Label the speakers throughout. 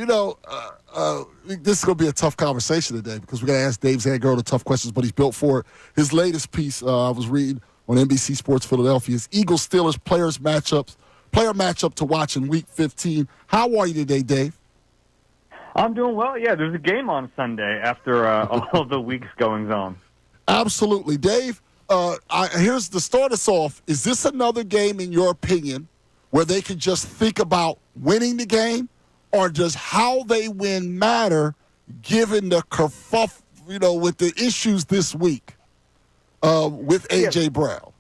Speaker 1: this is going to be a tough conversation today because we're going to ask Dave Zangaro the tough questions, but he's built for it. His latest piece I was reading on NBC Sports Philadelphia is Eagles-Steelers player matchup to watch in Week 15. How are you today, Dave?
Speaker 2: I'm doing well. Yeah, there's a game on Sunday after all the week's goings on.
Speaker 1: Absolutely. Dave, here's to start us off. Is this another game, in your opinion, where they can just think about winning the game, or does how they win matter given the kerfuff, with the issues this week with A.J. Brown?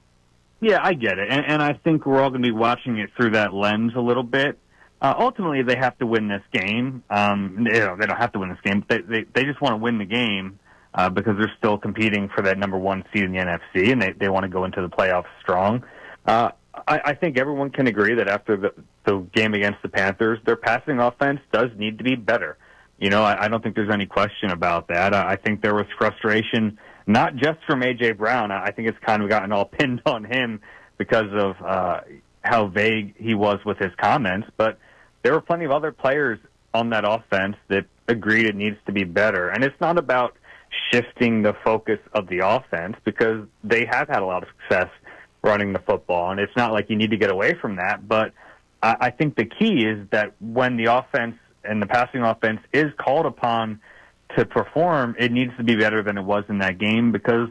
Speaker 2: Yeah, I get it. And I think we're all going to be watching it through that lens a little bit. Ultimately, they have to win this game. They don't have to win this game, but they just want to win the game because they're still competing for that number one seed in the NFC, and they want to go into the playoffs strong. I think everyone can agree that after the game against the Panthers, their passing offense does need to be better. I don't think there's any question about that. I think there was frustration, not just from A.J. Brown. I think it's kind of gotten all pinned on him because of how vague he was with his comments, but there were plenty of other players on that offense that agreed it needs to be better. And it's not about shifting the focus of the offense because they have had a lot of success running the football, and it's not like you need to get away from that. But I think the key is that when the offense and the passing offense is called upon to perform, it needs to be better than it was in that game because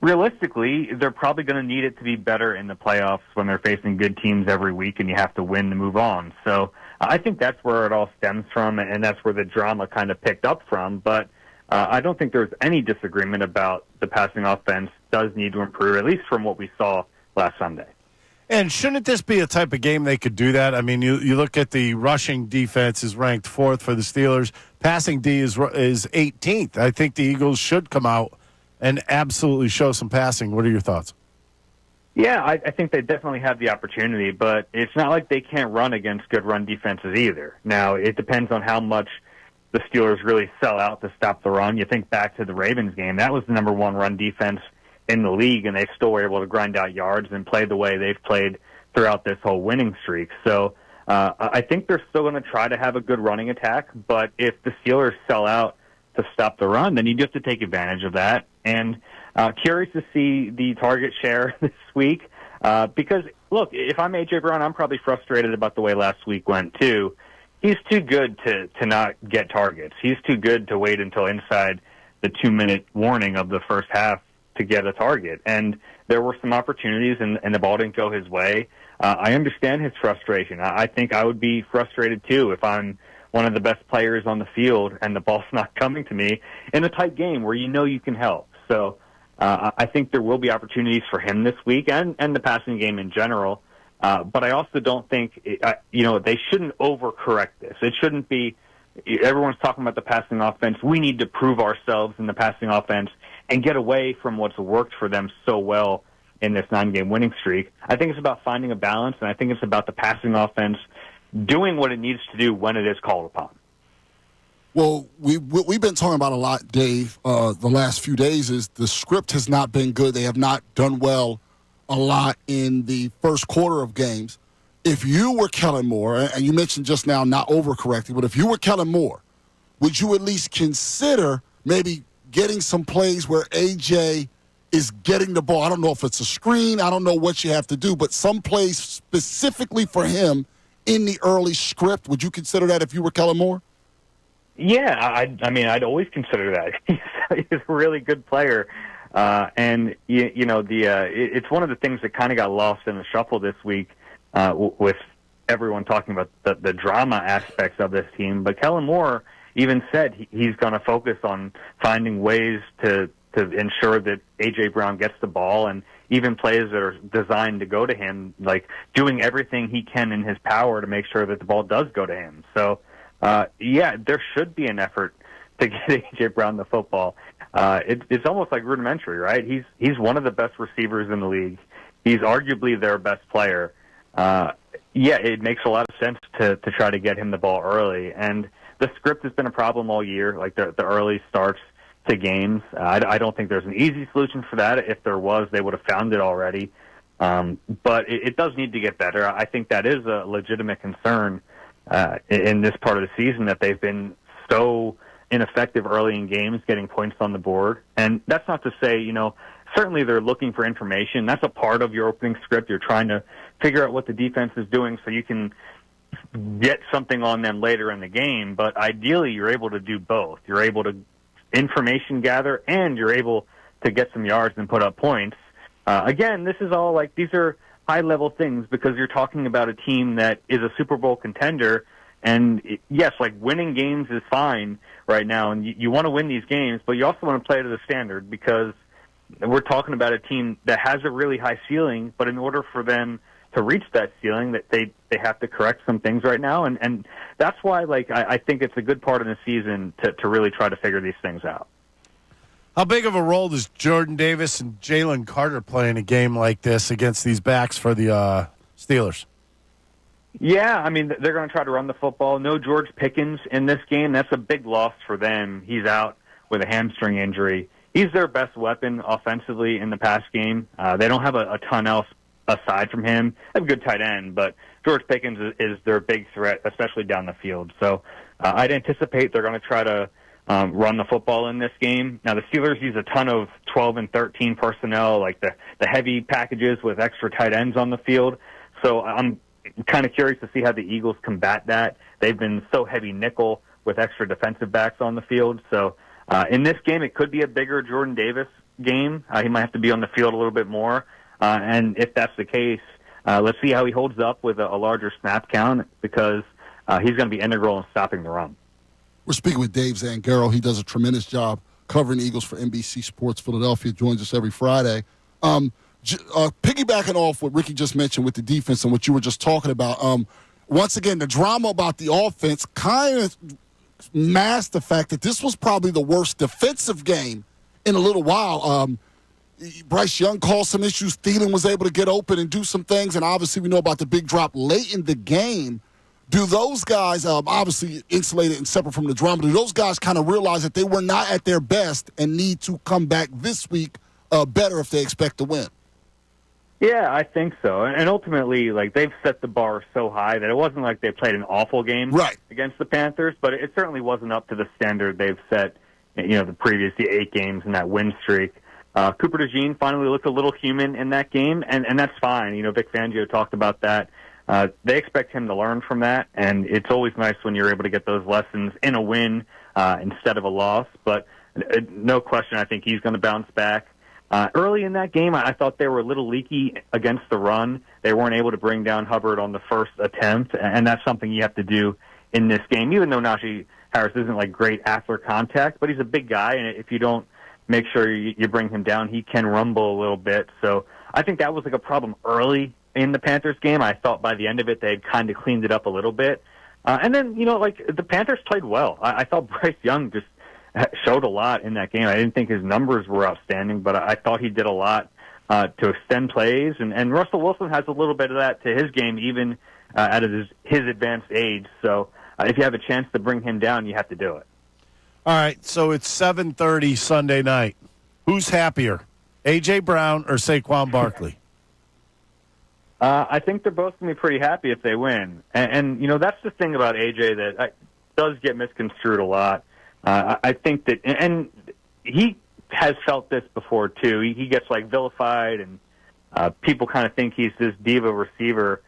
Speaker 2: realistically, they're probably going to need it to be better in the playoffs when they're facing good teams every week and you have to win to move on. So I think that's where it all stems from, and that's where the drama kind of picked up from. But I don't think there's any disagreement about the passing offense does need to improve, at least from what we saw last Sunday.
Speaker 3: And shouldn't this be a type of game they could do that? I mean, you look at the rushing defense is ranked 4th for the Steelers. Passing D is 18th. I think the Eagles should come out and absolutely show some passing. What are your thoughts?
Speaker 2: Yeah, I think they definitely have the opportunity, but it's not like they can't run against good run defenses either. Now, it depends on how much the Steelers really sell out to stop the run. You think back to the Ravens game. That was the number one run defense in the league, and they still were able to grind out yards and play the way they've played throughout this whole winning streak. So I think they're still going to try to have a good running attack, but if the Steelers sell out to stop the run, then you just have to take advantage of that. And curious to see the target share this week because, look, if I'm A.J. Brown, I'm probably frustrated about the way last week went, too. He's too good to not get targets. He's too good to wait until inside the 2-minute warning of the first half to get a target. And there were some opportunities, and the ball didn't go his way. I understand his frustration. I think I would be frustrated, too, if I'm one of the best players on the field and the ball's not coming to me in a tight game where you can help. So I think there will be opportunities for him this week and the passing game in general. But I also don't think, they shouldn't overcorrect this. It shouldn't be, everyone's talking about the passing offense. We need to prove ourselves in the passing offense and get away from what's worked for them so well in this 9-game winning streak. I think it's about finding a balance, and I think it's about the passing offense doing what it needs to do when it is called upon.
Speaker 1: Well, we've been talking about a lot, Dave, the last few days is the script has not been good. They have not done well a lot in the first quarter of games. If you were Kellen Moore, and you mentioned just now not overcorrecting, but if you were Kellen Moore, would you at least consider maybe getting some plays where A.J. is getting the ball? I don't know if it's a screen. I don't know what you have to do, but some plays specifically for him in the early script. Would you consider that if you were Kellen Moore?
Speaker 2: Yeah, I mean, I'd always consider that. He's a really good player. And, it's one of the things that kind of got lost in the shuffle this week with everyone talking about the drama aspects of this team. But Kellen Moore even said he's going to focus on finding ways to ensure that A.J. Brown gets the ball and even plays that are designed to go to him, like doing everything he can in his power to make sure that the ball does go to him. So, there should be an effort to get A.J. Brown the football. It's almost like rudimentary, right? He's one of the best receivers in the league. He's arguably their best player. It makes a lot of sense to try to get him the ball early. And the script has been a problem all year, like the early starts to games. I don't think there's an easy solution for that. If there was, they would have found it already. But it does need to get better. I think that is a legitimate concern. in this part of the season that they've been so ineffective early in games, getting points on the board. And that's not to say, certainly they're looking for information. That's a part of your opening script. You're trying to figure out what the defense is doing so you can get something on them later in the game. But ideally, you're able to do both. You're able to information gather, and you're able to get some yards and put up points. Again, this is all these are high-level things because you're talking about a team that is a Super Bowl contender. And yes, winning games is fine right now, and you want to win these games, but you also want to play to the standard because we're talking about a team that has a really high ceiling, but in order for them to reach that ceiling, that they have to correct some things right now, and that's why I think it's a good part of the season to really try to figure these things out.
Speaker 3: How big of a role does Jordan Davis and Jalen Carter play in a game like this against these backs for the Steelers?
Speaker 2: Yeah, I mean, they're going to try to run the football. No George Pickens in this game. That's a big loss for them. He's out with a hamstring injury. He's their best weapon offensively in the pass game. They don't have a ton else aside from him. They have a good tight end, but George Pickens is their big threat, especially down the field. So I'd anticipate they're going to try to run the football in this game. Now, the Steelers use a ton of 12 and 13 personnel, like the heavy packages with extra tight ends on the field. So I'm kind of curious to see how the Eagles combat that. They've been so heavy nickel with extra defensive backs on the field. So in this game, it could be a bigger Jordan Davis game. He might have to be on the field a little bit more. And if that's the case, let's see how he holds up with a larger snap count because he's going to be integral in stopping the run.
Speaker 1: We're speaking with Dave Zangaro. He does a tremendous job covering the Eagles for NBC Sports Philadelphia. Joins us every Friday. Piggybacking off what Ricky just mentioned with the defense and what you were just talking about, once again, the drama about the offense kind of masked the fact that this was probably the worst defensive game in a little while. Bryce Young caused some issues. Thielen was able to get open and do some things, and obviously we know about the big drop late in the game. Do those guys, obviously insulated and separate from the drama, do those guys kind of realize that they were not at their best and need to come back this week better if they expect to win?
Speaker 2: Yeah, I think so. And ultimately, they've set the bar so high that it wasn't like they played an awful game against the Panthers, but it certainly wasn't up to the standard they've set, the previous 8 games in that win streak. Cooper DeJean finally looked a little human in that game, and that's fine. Vic Fangio talked about that. They expect him to learn from that, and it's always nice when you're able to get those lessons in a win instead of a loss. But no question, I think he's going to bounce back. Early in that game, I thought they were a little leaky against the run. They weren't able to bring down Hubbard on the first attempt, and that's something you have to do in this game, even though Najee Harris isn't great after contact, but he's a big guy, and if you don't make sure you bring him down, he can rumble a little bit. So I think that was a problem early in the Panthers game. I thought by the end of it, they had kind of cleaned it up a little bit. And then, the Panthers played well. I thought Bryce Young just showed a lot in that game. I didn't think his numbers were outstanding, but I thought he did a lot to extend plays. And Russell Wilson has a little bit of that to his game, even at his advanced age. So if you have a chance to bring him down, you have to do it.
Speaker 3: All right, so it's 7:30 Sunday night. Who's happier, A.J. Brown or Saquon Barkley?
Speaker 2: I think they're both going to be pretty happy if they win. And that's the thing about A.J. that does get misconstrued a lot. I think that, and he has felt this before, too. He gets, vilified, and people kind of think he's this diva receiver.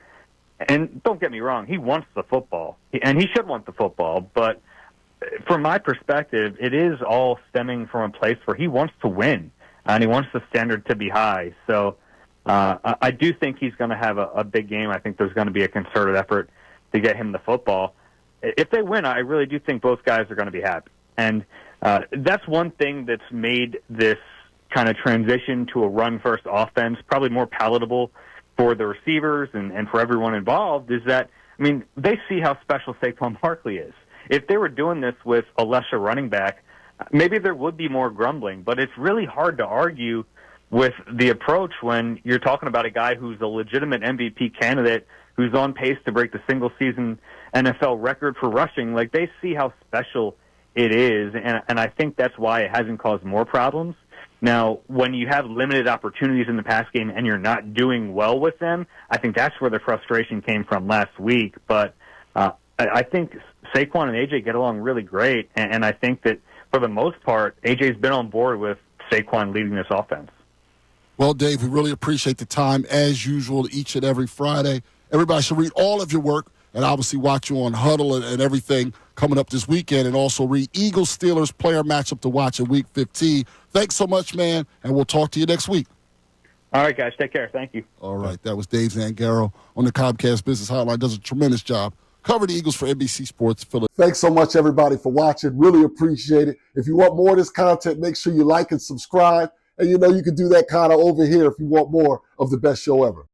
Speaker 2: And don't get me wrong, he wants the football, and he should want the football, but from my perspective, it is all stemming from a place where he wants to win, and he wants the standard to be high. So I do think he's going to have a big game. I think there's going to be a concerted effort to get him the football. If they win, I really do think both guys are going to be happy. And that's one thing that's made this kind of transition to a run-first offense probably more palatable for the receivers and for everyone involved is that, they see how special Saquon Barkley is. If they were doing this with a lesser running back, maybe there would be more grumbling, but it's really hard to argue with the approach when you're talking about a guy who's a legitimate MVP candidate, who's on pace to break the single-season NFL record for rushing. They see how special it is, and I think that's why it hasn't caused more problems. Now, when you have limited opportunities in the pass game and you're not doing well with them, I think that's where the frustration came from last week. But I think Saquon and AJ get along really great, and I think that for the most part, AJ's been on board with Saquon leading this offense.
Speaker 1: Well, Dave, we really appreciate the time, as usual, each and every Friday. Everybody should read all of your work and obviously watch you on Huddle and everything coming up this weekend, and also read Eagles-Steelers player matchup to watch in Week 15. Thanks so much, man, and we'll talk to you next week.
Speaker 2: All right, guys. Take care. Thank you.
Speaker 1: All right. That was Dave Zangaro on the Comcast Business Hotline. Does a tremendous job. Cover the Eagles for NBC Sports Philly. Thanks so much, everybody, for watching. Really appreciate it. If you want more of this content, make sure you like and subscribe. And you know you can do that kind of over here if you want more of the best show ever.